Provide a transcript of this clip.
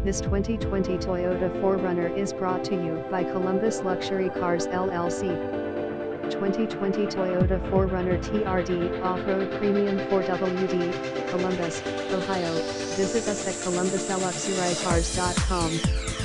This 2020 Toyota 4Runner is brought to you by Columbus Luxury Cars LLC. 2020 Toyota 4Runner TRD Off-Road Premium 4WD, Columbus, Ohio. Visit us at columbusluxurycars.com.